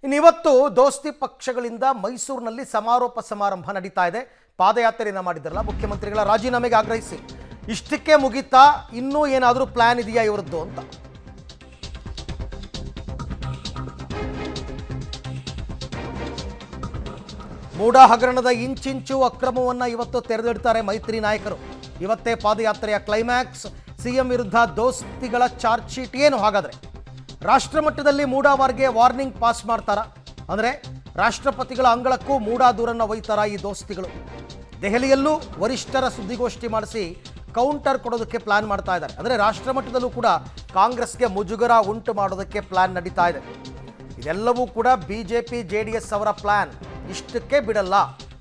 ಇನ್ನಿವತ್ತು ದೋಸ್ತಿ ಪಕ್ಷಗಳಿಂದ ಮೈಸೂರಿನಲ್ಲಿ ಸಮಾರೋಪ ಸಮಾರಂಭ ನಡೀತಾ ಇದೆ. ಪಾದಯಾತ್ರೆಯನ್ನು ಮಾಡಿದ್ರಲ್ಲ ಮುಖ್ಯಮಂತ್ರಿಗಳ ರಾಜೀನಾಮೆಗೆ ಆಗ್ರಹಿಸಿ. ಇಷ್ಟಕ್ಕೆ ಮುಗಿತಾ ಇನ್ನೂ ಏನಾದರೂ ಪ್ಲಾನ್ ಇದೆಯಾ ಇವರದ್ದು ಅಂತ. ಮೂಡಾ ಹಗರಣದ ಇಂಚಿಂಚು ಅಕ್ರಮವನ್ನು ಇವತ್ತು ತೆರೆದಿಡ್ತಾರೆ ಮೈತ್ರಿ ನಾಯಕರು. ಇವತ್ತೇ ಪಾದಯಾತ್ರೆಯ ಕ್ಲೈಮ್ಯಾಕ್ಸ್. ಸಿಎಂ ವಿರುದ್ಧ ದೋಸ್ತಿಗಳ ಚಾರ್ಜ್ ಶೀಟ್ ಏನು ಹಾಗಾದರೆ? ರಾಷ್ಟ್ರಮಟ್ಟದಲ್ಲಿ ಮೂಡಾವಾರ್ಗೆ ವಾರ್ನಿಂಗ್ ಪಾಸ್ ಮಾಡ್ತಾರಾ? ಅಂದರೆ ರಾಷ್ಟ್ರಪತಿಗಳ ಅಂಗಳಕ್ಕೂ ಮೂಡಾ ದೂರನ್ನು ಒಯ್ತಾರ ಈ ದೋಸ್ತಿಗಳು? ದೆಹಲಿಯಲ್ಲೂ ವರಿಷ್ಠರ ಸುದ್ದಿಗೋಷ್ಠಿ ಮಾಡಿಸಿ ಕೌಂಟರ್ ಕೊಡೋದಕ್ಕೆ ಪ್ಲಾನ್ ಮಾಡ್ತಾ ಇದ್ದಾರೆ. ಅಂದರೆ ರಾಷ್ಟ್ರಮಟ್ಟದಲ್ಲೂ ಕೂಡ ಕಾಂಗ್ರೆಸ್ಗೆ ಮುಜುಗರ ಉಂಟು ಮಾಡೋದಕ್ಕೆ ಪ್ಲಾನ್ ನಡೀತಾ ಇದೆ. ಇದೆಲ್ಲವೂ ಕೂಡ ಬಿಜೆಪಿ JDS ಅವರ ಪ್ಲಾನ್. ಇಷ್ಟಕ್ಕೆ ಬಿಡಲ್ಲ.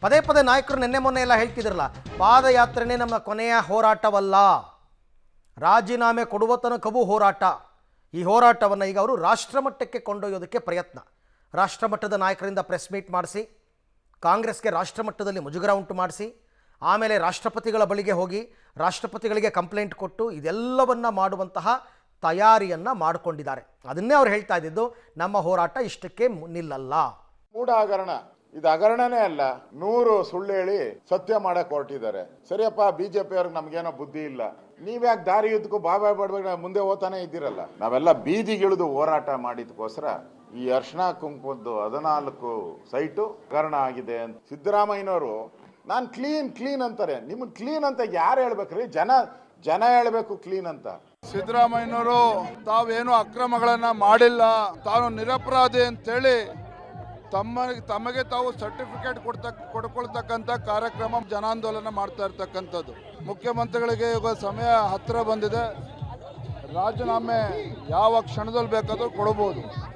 ಪದೇ ಪದೇ ನಾಯಕರು ನಿನ್ನೆ ಮೊನ್ನೆ ಎಲ್ಲ ಹೇಳ್ತಿದ್ರಲ್ಲ, ಪಾದಯಾತ್ರೆನೇ ನಮ್ಮ ಕೊನೆಯ ಹೋರಾಟವಲ್ಲ, ರಾಜೀನಾಮೆ ಕೊಡುವ ತನಕವೂ ಹೋರಾಟ. ಈ ಹೋರಾಟವನ್ನು ಈಗ ಅವರು ರಾಷ್ಟ್ರಮಟ್ಟಕ್ಕೆ ಕೊಂಡೊಯ್ಯೋದಕ್ಕೆ ಪ್ರಯತ್ನ. ರಾಷ್ಟ್ರಮಟ್ಟದ ನಾಯಕರಿಂದ ಪ್ರೆಸ್ ಮೀಟ್ ಮಾಡಿಸಿ, ಕಾಂಗ್ರೆಸ್ಗೆ ರಾಷ್ಟ್ರಮಟ್ಟದಲ್ಲಿ ಮುಜುಗರ ಉಂಟು ಮಾಡಿಸಿ, ಆಮೇಲೆ ರಾಷ್ಟ್ರಪತಿಗಳ ಬಳಿಗೆ ಹೋಗಿ ರಾಷ್ಟ್ರಪತಿಗಳಿಗೆ ಕಂಪ್ಲೇಂಟ್ ಕೊಟ್ಟು ಇದೆಲ್ಲವನ್ನು ಮಾಡುವಂತಹ ತಯಾರಿಯನ್ನು ಮಾಡಿಕೊಂಡಿದ್ದಾರೆ. ಅದನ್ನೇ ಅವ್ರು ಹೇಳ್ತಾ ಇದ್ದಿದ್ದು, ನಮ್ಮ ಹೋರಾಟ ಇಷ್ಟಕ್ಕೆ ನಿಲ್ಲಲ್ಲ. ಮೂಡಾ ಹಗರಣ ಇದು ಹಗರಣನೇ ಅಲ್ಲ, 100 ಸುಳ್ಳು ಹೇಳಿ ಸತ್ಯ ಮಾಡಕ್ ಹೊರಟಿದ್ದಾರೆ. ಸರಿಯಪ್ಪ, ಬಿಜೆಪಿ ಅವ್ರಿಗೆ ನಮ್ಗೇನೋ ಬುದ್ಧಿ ಇಲ್ಲ, ನೀವ್ಯಾಕೆ ದಾರಿ ಯುದ್ಧಕ್ಕೂ ಬಾಬಾ ಬಡ್ಬೇಡ ಮುಂದೆ ಹೋಗ್ತಾನೆ ಇದ್ದೀರಲ್ಲ. ನಾವೆಲ್ಲ ಬೀದಿಗಿಳಿದು ಹೋರಾಟ ಮಾಡಿದಕ್ಕೋಸ್ಕರ ಈ ಅರ್ಶನಾ ಕುಂಕುಮದ್ದು 14 ಸೈಟು ಹಗರಣ ಆಗಿದೆ ಅಂತ ಸಿದ್ದರಾಮಯ್ಯನವರು ನಾನು ಕ್ಲೀನ್ ಅಂತಾರೆ. ನಿಮ್ಮನ್ ಕ್ಲೀನ್ ಅಂತ ಯಾರು ಹೇಳ್ಬೇಕ್ರಿ? ಜನ ಹೇಳ್ಬೇಕು ಕ್ಲೀನ್ ಅಂತ. ಸಿದ್ದರಾಮಯ್ಯನವರು ತಾವೇನು ಅಕ್ರಮಗಳನ್ನ ಮಾಡಿಲ್ಲ, ತಾನು ನಿರಪರಾಧಿ ಅಂತೇಳಿ ತಮಗೆ ತಾವು ಸರ್ಟಿಫಿಕೇಟ್ ಕೊಡ್ಕೊಳ್ತಕ್ಕಂಥ ಕಾರ್ಯಕ್ರಮ ಜನಾಂದೋಲನ ಮಾಡ್ತಾ ಇರ್ತಕ್ಕಂಥದ್ದು. ಮುಖ್ಯಮಂತ್ರಿಗಳಿಗೆ ಈಗ ಸಮಯ ಹತ್ತಿರ ಬಂದಿದೆ. ರಾಜೀನಾಮೆ ಯಾವ ಕ್ಷಣದಲ್ಲಿ ಬೇಕಾದರೂ ಕೊಡಬಹುದು.